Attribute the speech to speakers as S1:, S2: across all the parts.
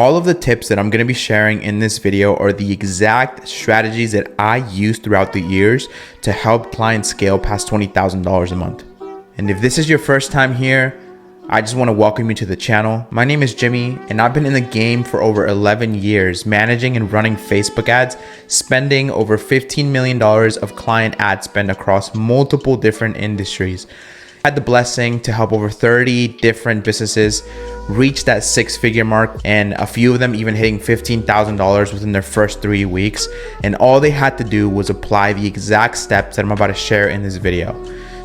S1: All of the tips that I'm going to be sharing in this video are the exact strategies that I used throughout the years to help clients scale past $20,000 a month. And if this is your first time here, I just want to welcome you to the channel. My name is Jimmy, and I've been in the game for over 11 years, managing and running Facebook ads, spending over $15 million of client ad spend across multiple different industries. I had the blessing to help over 30 different businesses reach that six-figure mark, and a few of them even hitting $15,000 within their first 3 weeks. And all they had to do was apply the exact steps that I'm about to share in this video.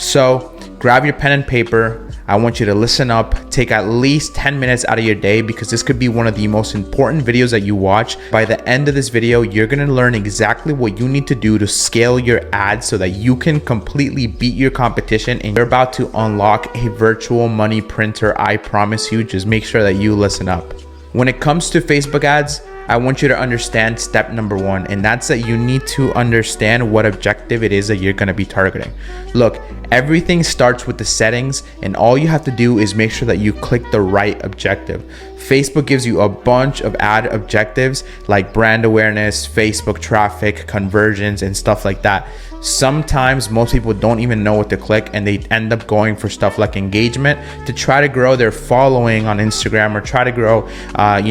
S1: So grab your pen and paper. I want you to listen up, take at least 10 minutes out of your day, because this could be one of the most important videos that you watch. By the end of this video, you're gonna learn exactly what you need to do to scale your ads so that you can completely beat your competition, and you're about to unlock a virtual money printer. I promise you. Just make sure that you listen up. When it comes to Facebook ads, I want you to understand step number one, and that's that you need to understand what objective it is that you're gonna be targeting. Look, everything starts with the settings, and all you have to do is make sure that you click the right objective. Facebook gives you a bunch of ad objectives like brand awareness, Facebook traffic, conversions, and stuff like that. Sometimes most people don't even know what to click, and they end up going for stuff like engagement to try to grow their following on Instagram, or try to grow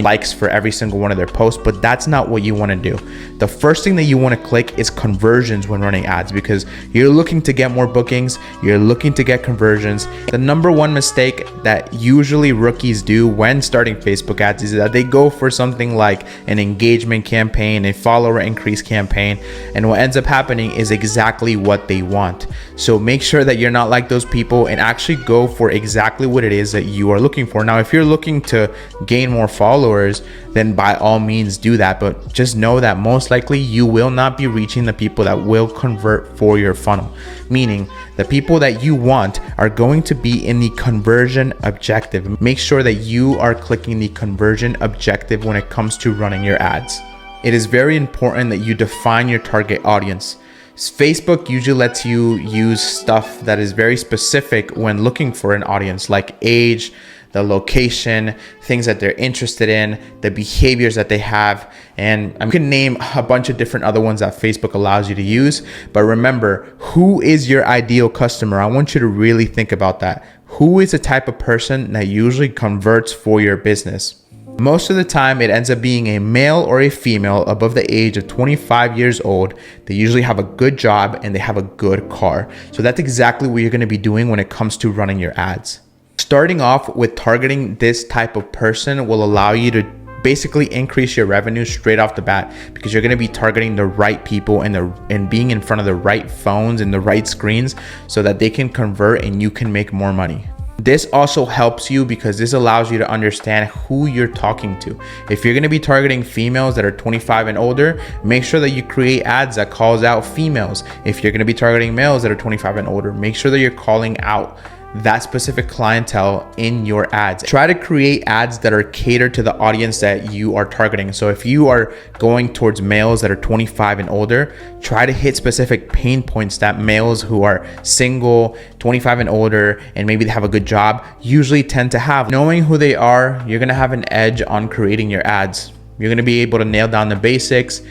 S1: likes for every single one of their posts. But that's not what you want to do. The first thing that you want to click is conversions when running ads, because you're looking to get more bookings, you're looking to get conversions. The number one mistake that usually rookies do when starting Facebook ads is that they go for something like an engagement campaign, a follower increase campaign, and what ends up happening is exactly what they want. So make sure that you're not like those people and actually go for exactly what it is that you are looking for. Now, if you're looking to gain more followers, then by all means do that, but just know that most likely you will not be reaching the people that will convert for your funnel. Meaning the people that you want are going to be in the conversion objective. Make sure that you are clicking the conversion objective when it comes to running your ads. It is very important that you define your target audience. Facebook usually lets you use stuff that is very specific when looking for an audience, like age, the location, things that they're interested in, the behaviors that they have, and I can name a bunch of different other ones that Facebook allows you to use. But remember, who is your ideal customer? I want you to really think about that. Who is the type of person that usually converts for your business? Most of the time, it ends up being a male or a female above the age of 25 years old. They usually have a good job and they have a good car. So that's exactly what you're going to be doing when it comes to running your ads. Starting off with targeting this type of person will allow you to basically increase your revenue straight off the bat, because you're going to be targeting the right people and being in front of the right phones and the right screens so that they can convert and you can make more money. This also helps you because this allows you to understand who you're talking to. If you're going to be targeting females that are 25 and older, make sure that you create ads that calls out females. If you're going to be targeting males that are 25 and older, make sure that you're calling out that specific clientele in your ads. Try to create ads that are catered to the audience that you are targeting. So if you are going towards males that are 25 and older, try to hit specific pain points that males who are single, 25 and older, and maybe they have a good job usually tend to have. Knowing who they are, you're gonna have an edge on creating your ads. You're gonna be able to nail down the basics,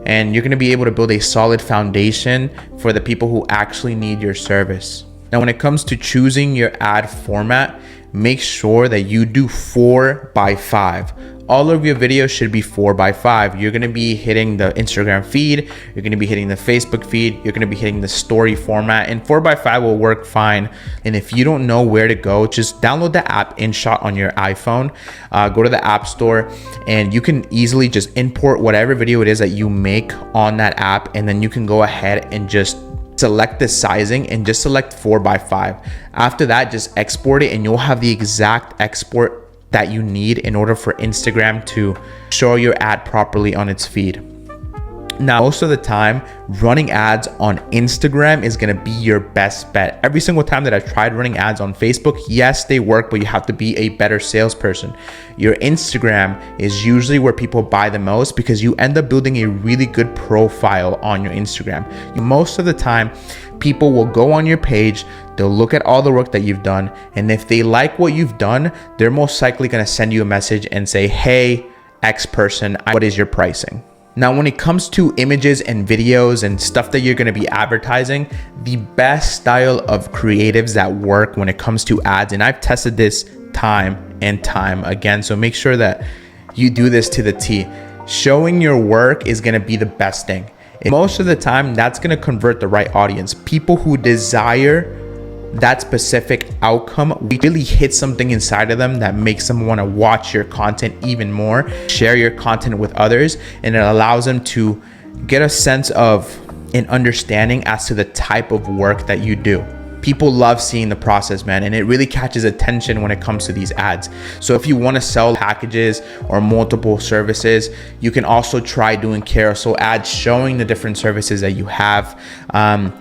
S1: and you're gonna be able to build a solid foundation for the people who actually need your service. Now, when it comes to choosing your ad format, make sure that you do 4x5. All of your videos should be 4x5. You're gonna be hitting the Instagram feed, you're gonna be hitting the Facebook feed, you're gonna be hitting the story format, and 4x5 will work fine. And if you don't know where to go, just download the app InShot on your iPhone, go to the App Store, and you can easily just import whatever video it is that you make on that app, and then you can go ahead and just select the sizing and just select 4x5. After that, just export it and you'll have the exact export that you need in order for Instagram to show your ad properly on its feed. Now, most of the time, running ads on Instagram is gonna be your best bet. Every single time that I've tried running ads on Facebook, yes, they work, but you have to be a better salesperson. Your Instagram is usually where people buy the most because you end up building a really good profile on your Instagram. Most of the time, people will go on your page, they'll look at all the work that you've done, and if they like what you've done, they're most likely gonna send you a message and say, hey, X person, what is your pricing? Now, when it comes to images and videos and stuff that you're going to be advertising, the best style of creatives that work when it comes to ads, and I've tested this time and time again, so make sure that you do this to the T. Showing your work is going to be the best thing. And most of the time, that's going to convert the right audience. People who desire that specific outcome, we really hit something inside of them that makes them want to watch your content even more, share your content with others, and it allows them to get a sense of an understanding as to the type of work that you do. People love seeing the process, man, and it really catches attention when it comes to these ads. So if you want to sell packages or multiple services, you can also try doing carousel ads showing the different services that you have.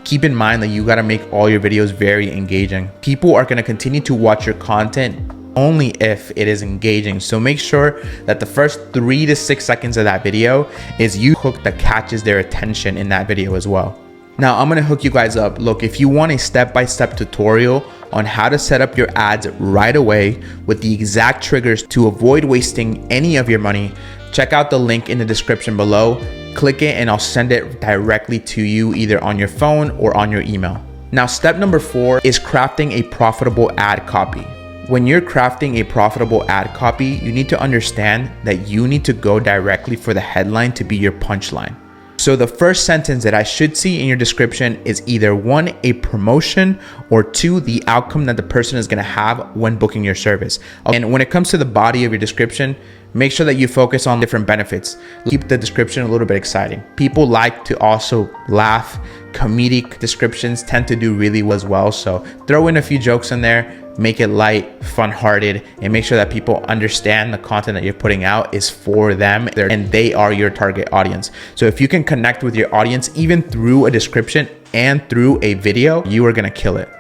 S1: Keep in mind that you got to make all your videos very engaging. People are going to continue to watch your content only if it is engaging. So make sure that the first 3 to 6 seconds of that video is you hook that catches their attention in that video as well. Now, I'm gonna hook you guys up. Look, if you want a step-by-step tutorial on how to set up your ads right away with the exact triggers to avoid wasting any of your money, check out the link in the description below. Click it and I'll send it directly to you either on your phone or on your email. Now, step number 4 is crafting a profitable ad copy. When you're crafting a profitable ad copy, you need to understand that you need to go directly for the headline to be your punchline. So the first sentence that I should see in your description is either 1, a promotion, or 2, the outcome that the person is going to have when booking your service. And when it comes to the body of your description, make sure that you focus on different benefits. Keep the description a little bit exciting. People like to also laugh. Comedic descriptions tend to do really well as well. So throw in a few jokes in there. Make it light, fun-hearted, and make sure that people understand the content that you're putting out is for them and they are your target audience. So if you can connect with your audience even through a description and through a video, you are gonna kill it.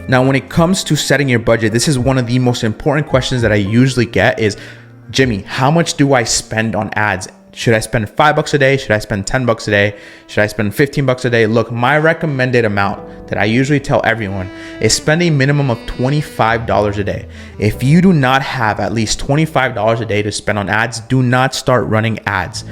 S1: Now, when it comes to setting your budget, this is one of the most important questions that I usually get is, Jimmy, how much do I spend on ads? Should I spend $5 a day? Should I spend $10 a day? Should I spend $15 a day? Look, my recommended amount that I usually tell everyone is spend a minimum of $25 a day. If you do not have at least $25 a day to spend on ads, do not start running ads.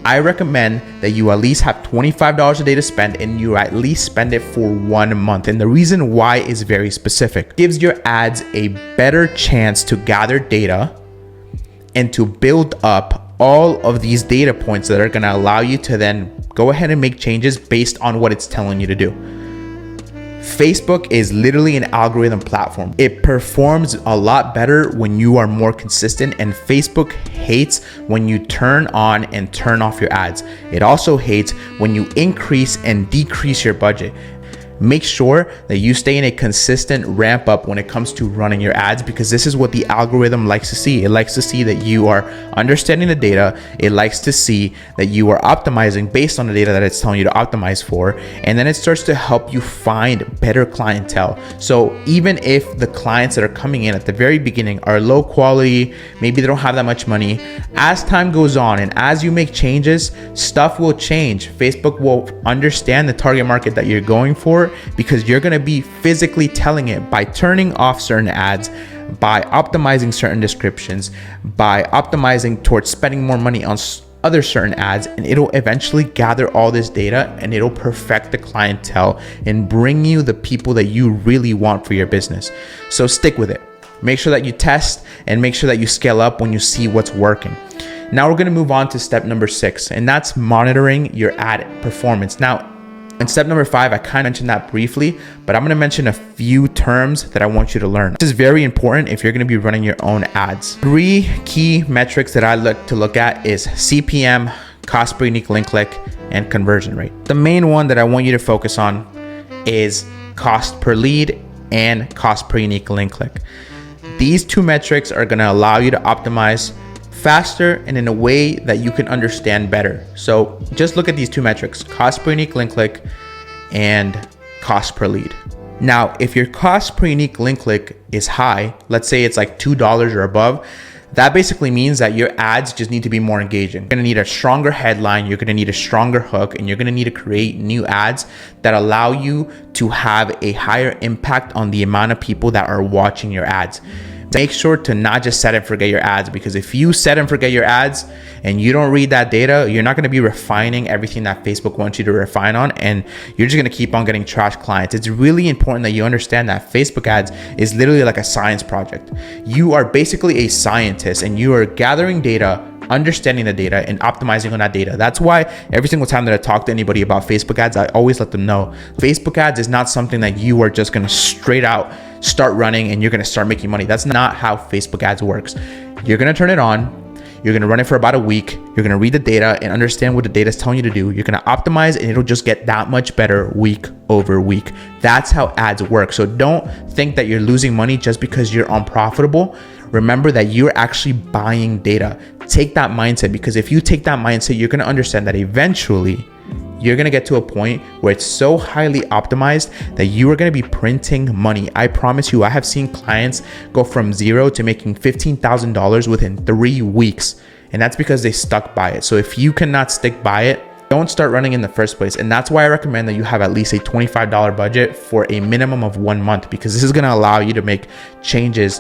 S1: I recommend that you at least have $25 a day to spend and you at least spend it for 1 month. And the reason why is very specific. It gives your ads a better chance to gather data and to build up all of these data points that are going to allow you to then go ahead and make changes based on what it's telling you to do. Facebook is literally an algorithm platform. It performs a lot better when you are more consistent, and Facebook hates when you turn on and turn off your ads. It also hates when you increase and decrease your budget. Make sure that you stay in a consistent ramp up when it comes to running your ads, because this is what the algorithm likes to see. It likes to see that you are understanding the data. It likes to see that you are optimizing based on the data that it's telling you to optimize for. And then it starts to help you find better clientele. So even if the clients that are coming in at the very beginning are low quality, maybe they don't have that much money, as time goes on and as you make changes, stuff will change. Facebook will understand the target market that you're going for, because you're going to be physically telling it by turning off certain ads, by optimizing certain descriptions, by optimizing towards spending more money on other certain ads, and it'll eventually gather all this data and it'll perfect the clientele and bring you the people that you really want for your business. So stick with it. Make sure that you test and make sure that you scale up when you see what's working. Now we're going to move on to step number 6, and that's monitoring your ad performance. Now, in step number 5, I kind of mentioned that briefly, but I'm going to mention a few terms that I want you to learn. This is very important if you're going to be running your own ads. 3 key metrics that I like to look at is CPM, cost per unique link click, and conversion rate. The main one that I want you to focus on is cost per lead and cost per unique link click. These 2 metrics are going to allow you to optimize faster and in a way that you can understand better. So just look at these 2 metrics, cost per unique link click and cost per lead. Now, if your cost per unique link click is high, let's say it's like $2 or above, that basically means that your ads just need to be more engaging. You're gonna need a stronger headline, you're gonna need a stronger hook, and you're gonna need to create new ads that allow you to have a higher impact on the amount of people that are watching your ads. Make sure to not just set and forget your ads, because if you set and forget your ads and you don't read that data, you're not going to be refining everything that Facebook wants you to refine on, and you're just going to keep on getting trash clients. It's really important that you understand that Facebook ads is literally like a science project. You are basically a scientist and you are gathering data, understanding the data, and optimizing on that data. That's why every single time that I talk to anybody about Facebook ads, I always let them know Facebook ads is not something that you are just going to straight out start running and you're going to start making money. That's not how Facebook ads works. You're going to turn it on. You're going to run it for about a week. You're going to read the data and understand what the data is telling you to do. You're going to optimize and it'll just get that much better week over week. That's how ads work. So don't think that you're losing money just because you're unprofitable. Remember that you're actually buying data. Take that mindset, because if you take that mindset, you're going to understand that eventually you're going to get to a point where it's so highly optimized that you are going to be printing money. I promise you, I have seen clients go from zero to making $15,000 within 3 weeks. And that's because they stuck by it. So if you cannot stick by it, don't start running in the first place. And that's why I recommend that you have at least a $25 budget for a minimum of 1 month, because this is going to allow you to make changes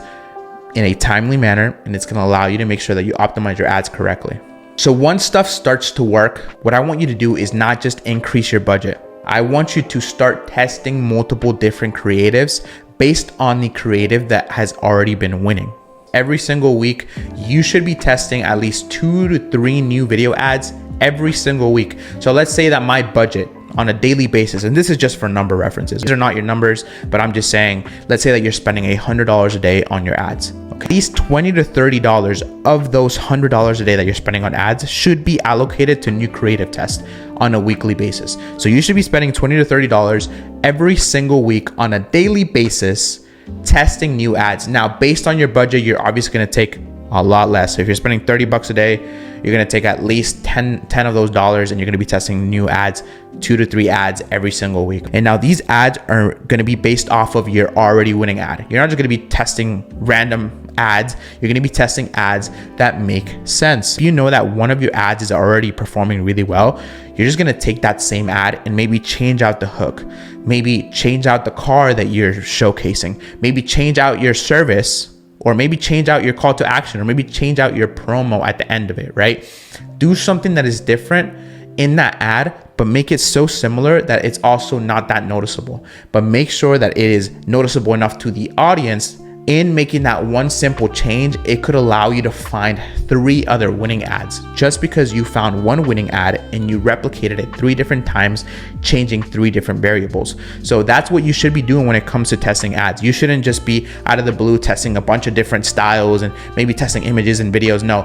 S1: in a timely manner, and it's going to allow you to make sure that you optimize your ads correctly. So once stuff starts to work, what I want you to do is not just increase your budget. I want you to start testing multiple different creatives based on the creative that has already been winning. Every single week, you should be testing at least 2 to 3 new video ads every single week. So let's say that my budget on a daily basis, and this is just for number references, these are not your numbers, but I'm just saying, let's say that you're spending $100 a day on your ads. Okay, at least $20 to $30 of those $100 a day that you're spending on ads should be allocated to new creative tests on a weekly basis. So you should be spending $20 to $30 every single week on a daily basis testing new ads. Now, based on your budget, you're obviously going to take a lot less. So if you're spending $30 a day, you're going to take at least 10 of those dollars, and you're going to be testing new ads, 2 to 3 ads every single week. And now these ads are going to be based off of your already winning ad. You're not just going to be testing random ads. You're going to be testing ads that make sense. If you know that one of your ads is already performing really well, you're just going to take that same ad and maybe change out the hook, maybe change out the car that you're showcasing, maybe change out your service, or maybe change out your call to action, or maybe change out your promo at the end of it, right? Do something that is different in that ad, but make it so similar that it's also not that noticeable. But make sure that it is noticeable enough to the audience. In making that one simple change, it could allow you to find 3 other winning ads, just because you found one winning ad and you replicated it 3 different times, changing 3 different variables. So that's what you should be doing when it comes to testing ads. You shouldn't just be out of the blue testing a bunch of different styles and maybe testing images and videos. No,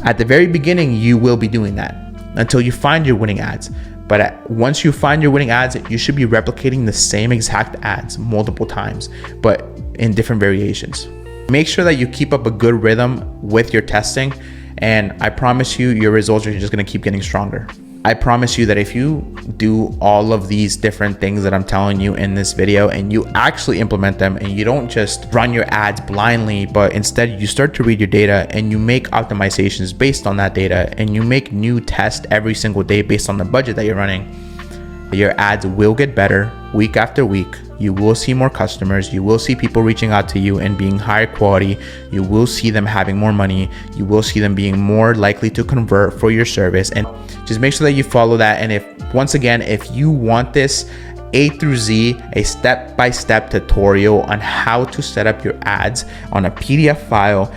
S1: at the very beginning, you will be doing that until you find your winning ads. But once you find your winning ads, you should be replicating the same exact ads multiple times, but in different variations. Make sure that you keep up a good rhythm with your testing, and I promise you, your results are just going to keep getting stronger. I promise you that if you do all of these different things that I'm telling you in this video and you actually implement them, and you don't just run your ads blindly, but instead you start to read your data and you make optimizations based on that data, and you make new tests every single day based on the budget that you're running, your ads will get better week after week. You will see more customers. You will see people reaching out to you and being higher quality. You will see them having more money. You will see them being more likely to convert for your service. And just make sure that you follow that. And if you want this A through Z, a step-by-step tutorial on how to set up your ads on a PDF file,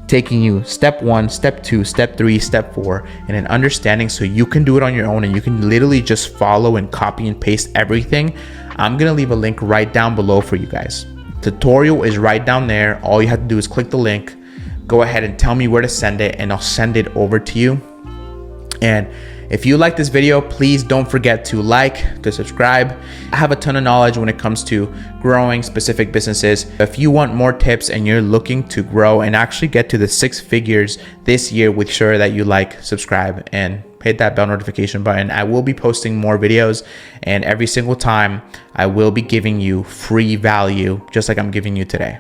S1: taking you step 1, step 2, step 3, step 4, and an understanding so you can do it on your own and you can literally just follow and copy and paste everything, I'm gonna leave a link right down below for you guys. Tutorial is right down there. All you have to do is click the link, go ahead and tell me where to send it, and I'll send it over to you. And if you like this video, please don't forget to like, to subscribe. I have a ton of knowledge when it comes to growing specific businesses. If you want more tips and you're looking to grow and actually get to the 6 figures this year, make sure that you like, subscribe, and hit that bell notification button. I will be posting more videos, and every single time I will be giving you free value, just like I'm giving you today.